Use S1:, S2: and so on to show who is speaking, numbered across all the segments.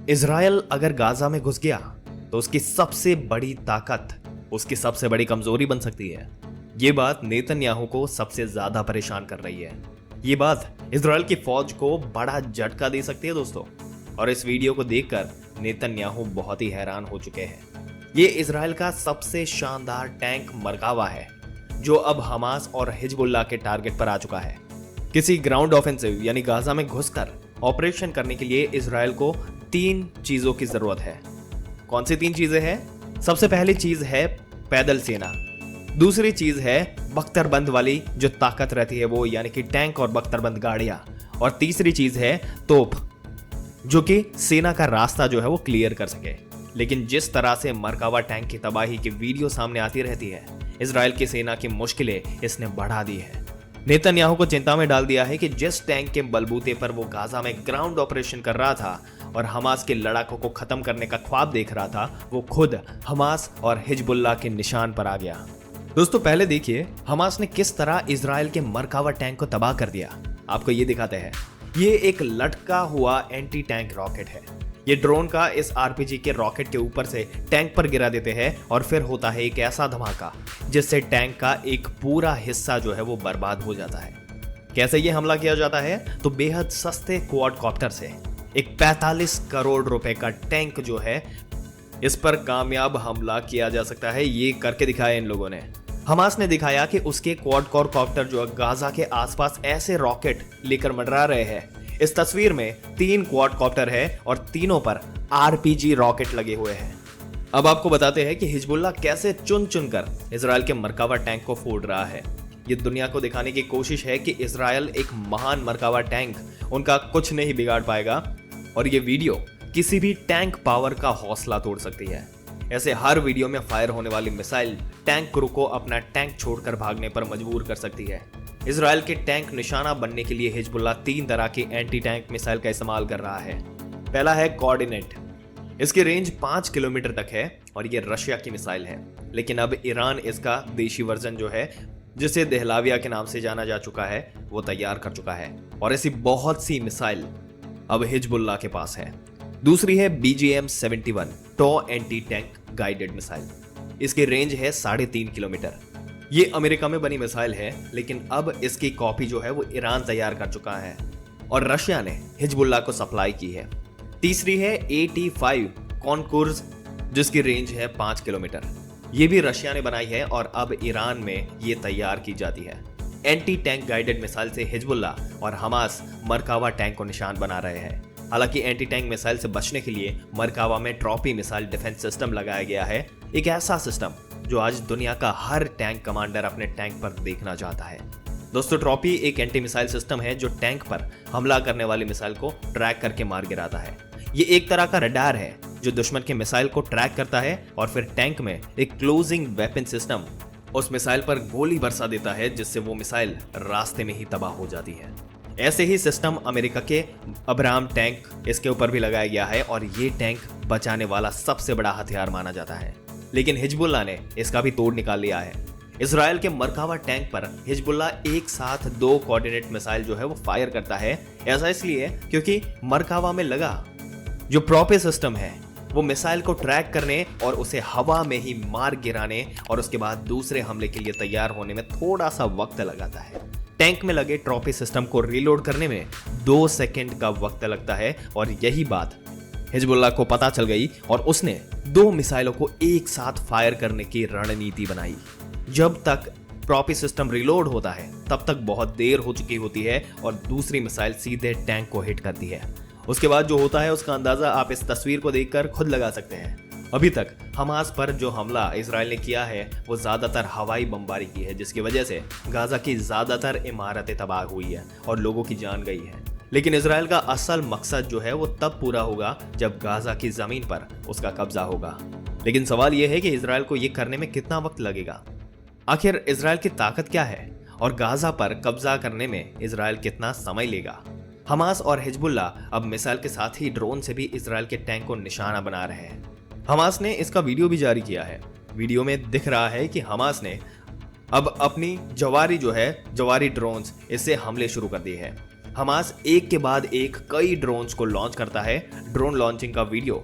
S1: Israel अगर Gaza में घुस गया तो उसकी सबसे बड़ी ताकत उसकी सबसे बड़ी कमजोरी बन सकती है। ये बात नेतन्याहू को सबसे ज्यादा परेशान कर रही है। ये बात इजराइल की फौज को बड़ा झटका दे सकती है दोस्तों। और इस वीडियो को देखकर नेतन्याहू बहुत ही हैरान हो चुके हैं। ये इजराइल का सबसे शानदार टैंक मरकावा है जो अब हमास और हिजबुल्लाह के टारगेट पर आ चुका है। किसी ग्राउंड ऑफेंसिव यानी गाजा में घुसकर ऑपरेशन करने के लिए इजराइल को 3 चीजों की जरूरत है। कौन सी 3 चीजें हैं? सबसे पहली चीज है पैदल सेना, दूसरी चीज है बख्तरबंद वाली जो ताकत रहती है वो यानी कि टैंक और बख्तरबंद गाड़ियां, और तीसरी चीज है तोप जो कि सेना का रास्ता जो है वो क्लियर कर सके। लेकिन जिस तरह से मरकावा टैंक की तबाही की वीडियो सामने आती रहती है, इजराइल की सेना की मुश्किलें इसने बढ़ा दी है। नेतन्याहू को चिंता में डाल दिया है कि जिस टैंक के बलबूते पर वो गाजा में ग्राउंड ऑपरेशन कर रहा था और हमास के लड़ाकों को खत्म करने का ख्वाब देख रहा था, वो खुद हमास और हिजबुल्लाह के निशान पर आ गया। दोस्तों पहले देखिए हमास ने किस तरह इजराइल के मरकावा टैंक को तबाह कर दिया। आपको ये दिखाते हैं। ये एक लटका हुआ एंटी टैंक रॉकेट है। ये ड्रोन का इस आरपीजी के रॉकेट के ऊपर से टैंक पर गिरा देते हैं और फिर होता है एक ऐसा धमाका जिससे टैंक का एक पूरा हिस्सा जो है वो बर्बाद हो जाता है। कैसे ये हमला किया जाता है? तो बेहद सस्ते क्वाडकॉप्टर से एक 45 करोड़ रुपए का टैंक जो है इस पर कामयाब हमला किया जा सकता है। ये करके दिखाया इन लोगों ने। हमास ने दिखाया कि उसके क्वाडकॉप्टर जो गाजा के आसपास ऐसे रॉकेट लेकर मंडरा रहे हैं। इस तस्वीर में 3 क्वाडकॉप्टर है और तीनों पर आरपीजी रॉकेट लगे हुए हैं। अब आपको बताते हैं कि हिजबुल्लाह कैसे चुन चुनकर इजराइल के मरकावा टैंक को फोड़ रहा है। ये दुनिया को दिखाने की कोशिश है कि इजराइल एक महान मरकावा टैंक उनका कुछ नहीं बिगाड़ पाएगा और ये वीडियो किसी भी टैंक पावर का हौसला तोड़ सकती है। ऐसे हर वीडियो में फायर होने वाली मिसाइल टैंक क्रू को अपना टैंक छोड़कर भागने पर मजबूर कर सकती है। इजराइल के टैंक निशाना बनने के लिए हिजबुल्लाह 3 तरह की एंटी टैंक मिसाइल का इस्तेमाल कर रहा है। पहला है कोऑर्डिनेट। इसकी रेंज 5 किलोमीटर तक है और ये रशिया की मिसाइल है, लेकिन अब ईरान इसका देशी वर्जन जो है जिसे दहलाविया के नाम से जाना जा चुका है वो तैयार कर चुका है और ऐसी बहुत सी मिसाइल अब हिजबुल्लाह के पास है। दूसरी है BGM-71 टॉ एंटी टैंक गाइडेड मिसाइल। इसकी रेंज है 3.5 किलोमीटर। ये अमेरिका में बनी मिसाइल है, लेकिन अब इसकी कॉपी जो है वो ईरान तैयार कर चुका है और रशिया ने हिजबुल्लाह को सप्लाई की है। तीसरी है AT-5 कॉनकोर्स जिसकी रेंज है 5 किलोमीटर। ये भी रशिया ने बनाई है और अब ईरान में ये तैयार की जाती है। एंटी टैंक गाइडेड मिसाइल से हिजबुल्लाह और हमास मरकावा टैंक को निशान बना रहे हैं। हालांकि एंटी टैंक मिसाइल से बचने के लिए मरकावा में ट्रॉपी मिसाइल डिफेंस सिस्टम लगाया गया है। एक ऐसा सिस्टम जो आज दुनिया का हर टैंक कमांडर अपने टैंक पर देखना चाहता है। दोस्तों ट्रॉपी एक एंटी मिसाइल सिस्टम है जो टैंक पर हमला करने वाली मिसाइल को ट्रैक करके मार गिराता है। ये एक तरह का रडार है जो दुश्मन के मिसाइल को ट्रैक करता है और फिर टैंक में एक क्लोजिंग वेपन सिस्टम उस मिसाइल पर गोली बरसा देता है जिससे वो मिसाइल रास्ते में ही तबाह हो जाती है। ऐसे ही सिस्टम अमेरिका के अब्राहम टैंक इसके ऊपर भी लगाया गया है और ये टैंक बचाने वाला सबसे बड़ा हथियार माना जाता है। लेकिन हिजबुल्लाह ने इसका भी तोड़ निकाल लिया है। इजराइल के मरकावा टैंक पर हिजबुल्लाह एक साथ 2 कोऑर्डिनेट मिसाइल जो है वो फायर करता है। ऐसा इसलिए क्योंकि मरकावा में लगा जो प्रोपे सिस्टम है वो मिसाइल को ट्रैक करने और उसे हवा में ही मार गिराने और उसके बाद दूसरे हमले के लिए तैयार होने में थोड़ा सा वक्त लगाता है। टैंक में लगे ट्रॉपी सिस्टम को रीलोड करने में 2 सेकंड का वक्त लगता है और यही बात हिजबुल्लाह को पता चल गई और उसने 2 मिसाइलों को एक साथ फायर करने की रणनीति बनाई। जब तक ट्रॉपी सिस्टम रिलोड होता है तब तक बहुत देर हो चुकी होती है और दूसरी मिसाइल सीधे टैंक को हिट करती है। उसके बाद जो होता है उसका अंदाजा आप इस तस्वीर को देखकर खुद लगा सकते हैं। अभी तक हमास पर जो हमला इजराइल ने किया है वो ज्यादातर हवाई बमबारी की है, जिसकी वजह से गाजा की ज्यादातर इमारतें तबाह हुई है और लोगों की जान गई है। लेकिन इजराइल का असल मकसद जो है वो तब पूरा होगा जब गाजा की जमीन पर उसका कब्जा होगा। लेकिन सवाल यह है कि इजराइल को यह करने में कितना वक्त लगेगा। आखिर इजराइल की ताकत क्या है और गाजा पर कब्जा करने में इजराइल कितना समय लेगा। हमास और हिजबुल्लाह अब मिसाइल के साथ ही ड्रोन से भी इजराइल के टैंक को निशाना बना रहे हैं। हमास ने इसका वीडियो भी जारी किया है। वीडियो में दिख रहा है कि हमास ने अब अपनी जवारी ड्रोन्स इससे हमले शुरू कर दिए हैं। हमास एक के बाद एक कई ड्रोन्स को लॉन्च करता है। ड्रोन लॉन्चिंग का वीडियो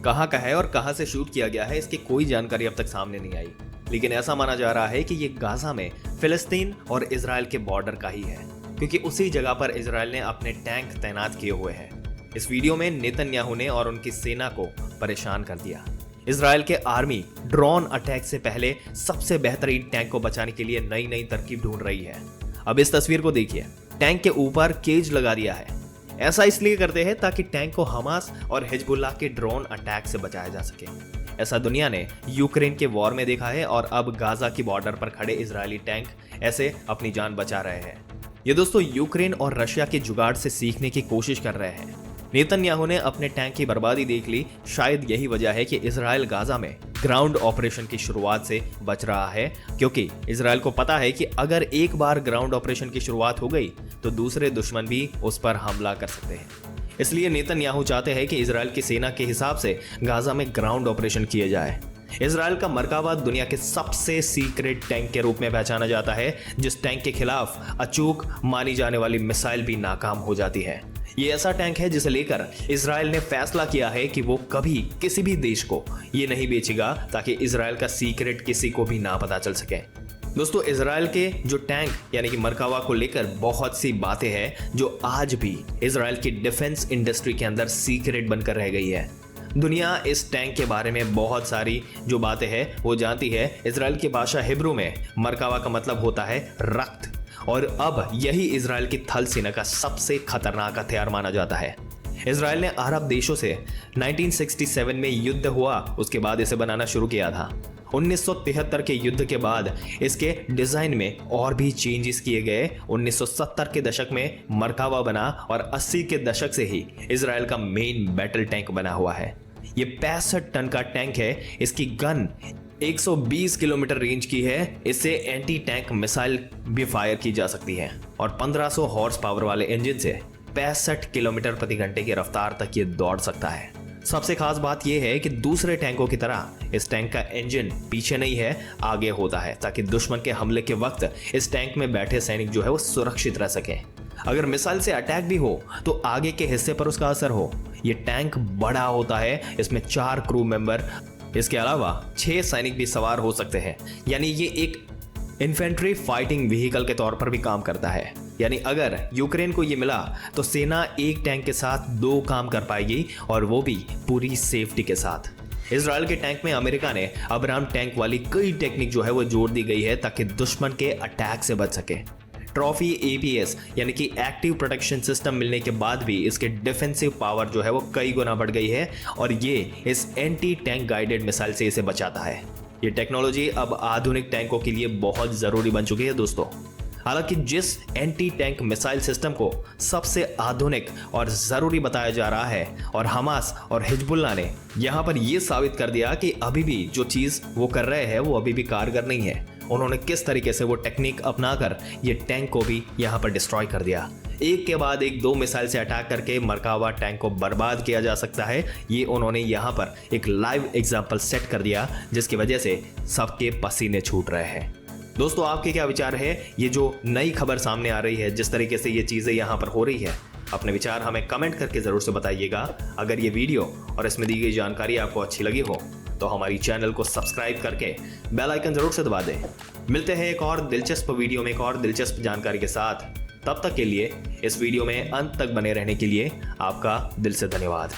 S1: कहां का है और कहां से शूट किया गया है, इसकी कोई जानकारी अब तक सामने नहीं आई, लेकिन ऐसा माना जा रहा है कि ये गाजा में फिलिस्तीन और इजराइल के बॉर्डर का ही है, क्योंकि उसी जगह पर इजराइल ने अपने टैंक तैनात किए हुए हैं। इस वीडियो में नेतन्याहू ने और उनकी सेना को परेशान कर दिया। इजराइल के आर्मी ड्रोन अटैक से पहले सबसे बेहतरीन टैंक को बचाने के लिए नई नई तरकीब ढूंढ रही है। अब इस तस्वीर को देखिए, टैंक के ऊपर केज लगा दिया है। ऐसा इसलिए करते हैं ताकि टैंक को हमास और हिजबुल्लाह के ड्रोन अटैक से बचाया जा सके। ऐसा दुनिया ने यूक्रेन के वॉर में देखा है और अब गाजा की बॉर्डर पर खड़े इजरायली टैंक ऐसे अपनी जान बचा रहे हैं। ये दोस्तों यूक्रेन और रशिया के जुगाड़ से सीखने की कोशिश कर रहे हैं। नेतन्याहू ने अपने टैंक की बर्बादी देख ली। शायद यही वजह है कि इजराइल गाजा में ग्राउंड ऑपरेशन की शुरुआत से बच रहा है, क्योंकि इजराइल को पता है कि अगर एक बार ग्राउंड ऑपरेशन की शुरुआत हो गई तो दूसरे दुश्मन भी उस पर हमला कर सकते हैं। इसलिए नेतन्याहू चाहते हैं कि इजराइल की सेना के हिसाब से गाजा में ग्राउंड ऑपरेशन किए जाए। इजराइल का मरकावा दुनिया के सबसे सीक्रेट टैंक के रूप में पहचाना जाता है, जिस टैंक के खिलाफ अचूक मानी जाने वाली मिसाइल भी नाकाम हो जाती है। ये ऐसा टैंक है जिसे लेकर इजराइल ने फैसला किया है कि वो कभी किसी भी देश को ये नहीं बेचेगा, ताकि इजराइल का सीक्रेट किसी को भी ना पता चल सके। दोस्तों, इजराइल के जो टैंक यानी कि मरकावा को लेकर बहुत सी बातें हैं जो आज भी इजराइल की डिफेंस इंडस्ट्री के अंदर सीक्रेट बनकर रह गई है। दुनिया इस टैंक के बारे में बहुत सारी जो बातें हैं वो जानती है। इजराइल की भाषा हिब्रू में मरकावा का मतलब होता है रक्त, और अब यही इजराइल की थल सेना का सबसे खतरनाक हथियार माना जाता है। इजराइल ने अरब देशों से 1967 में युद्ध हुआ, उसके बाद इसे बनाना शुरू किया था। 1973 के युद्ध के बाद इसके डिजाइन में और भी चेंजेस किए गए। 1970 के दशक में मरकावा बना और 80 के दशक से ही इजराइल का मेन बैटल टैंक बना हुआ है। ये 65 टन का टैंक है। इसकी गन 120 किलोमीटर रेंज की है। इससे एंटी टैंक मिसाइल भी फायर की जा सकती है और 1500 हॉर्स पावर वाले इंजन से 65 किलोमीटर प्रति घंटे की रफ्तार तक ये दौड़ सकता है। सबसे खास बात यह है कि दूसरे टैंकों की तरह इस टैंक का इंजन पीछे नहीं है, आगे होता है, ताकि दुश्मन के हमले के वक्त इस टैंक में बैठे सैनिक जो है वो सुरक्षित रह सके। अगर मिसाइल से अटैक भी हो तो आगे के हिस्से पर उसका असर हो। ये टैंक बड़ा होता है, इसमें 4 क्रू मेंबर, इसके अलावा 6 सैनिक भी सवार हो सकते हैं। यानी ये एक इन्फेंट्री फाइटिंग व्हीकल के तौर पर भी काम करता है। यानी अगर यूक्रेन को ये मिला तो सेना एक टैंक के साथ 2 काम कर पाएगी, और वो भी पूरी सेफ्टी के साथ। इजराइल के टैंक में अमेरिका ने अब्राम टैंक वाली कई टेक्निक जो है वो जोड़ दी गई है, ताकि दुश्मन के अटैक से बच सके। ट्रॉफी APS यानी कि एक्टिव प्रोटेक्शन सिस्टम मिलने के बाद भी इसके डिफेंसिव पावर जो है वो कई गुना बढ़ गई है, और ये इस एंटी टैंक गाइडेड मिसाइल से इसे बचाता है। ये टेक्नोलॉजी अब आधुनिक टैंकों के लिए बहुत जरूरी बन चुकी है दोस्तों। हालांकि जिस एंटी टैंक मिसाइल सिस्टम को सबसे आधुनिक और जरूरी बताया जा रहा है, और हमास और हिजबुल्लाह ने यहां पर यह साबित कर दिया कि अभी भी जो चीज वो कर रहे हैं वो अभी भी कारगर नहीं है। उन्होंने किस तरीके से वो टेक्निक अपनाकर ये टैंक को भी यहां पर डिस्ट्रॉय कर दिया। एक के बाद एक 2 मिसाइल से अटैक करके मरकावा टैंक को बर्बाद किया जा सकता है। ये उन्होंने यहां पर एक लाइव एग्जाम्पल सेट कर दिया, जिसकी वजह से सबके पसीने छूट रहे हैं। दोस्तों, आपके क्या विचार है? ये जो नई खबर सामने आ रही है, जिस तरीके से ये चीजें यहां पर हो रही है, अपने विचार हमें कमेंट करके जरूर से बताइएगा। अगर ये वीडियो और इसमें दी गई जानकारी आपको अच्छी लगी हो तो हमारी चैनल को सब्सक्राइब करके बेल आइकन जरूर से दबा दें। मिलते हैं एक और दिलचस्प वीडियो में एक और दिलचस्प जानकारी के साथ। तब तक के लिए इस वीडियो में अंत तक बने रहने के लिए आपका दिल से धन्यवाद।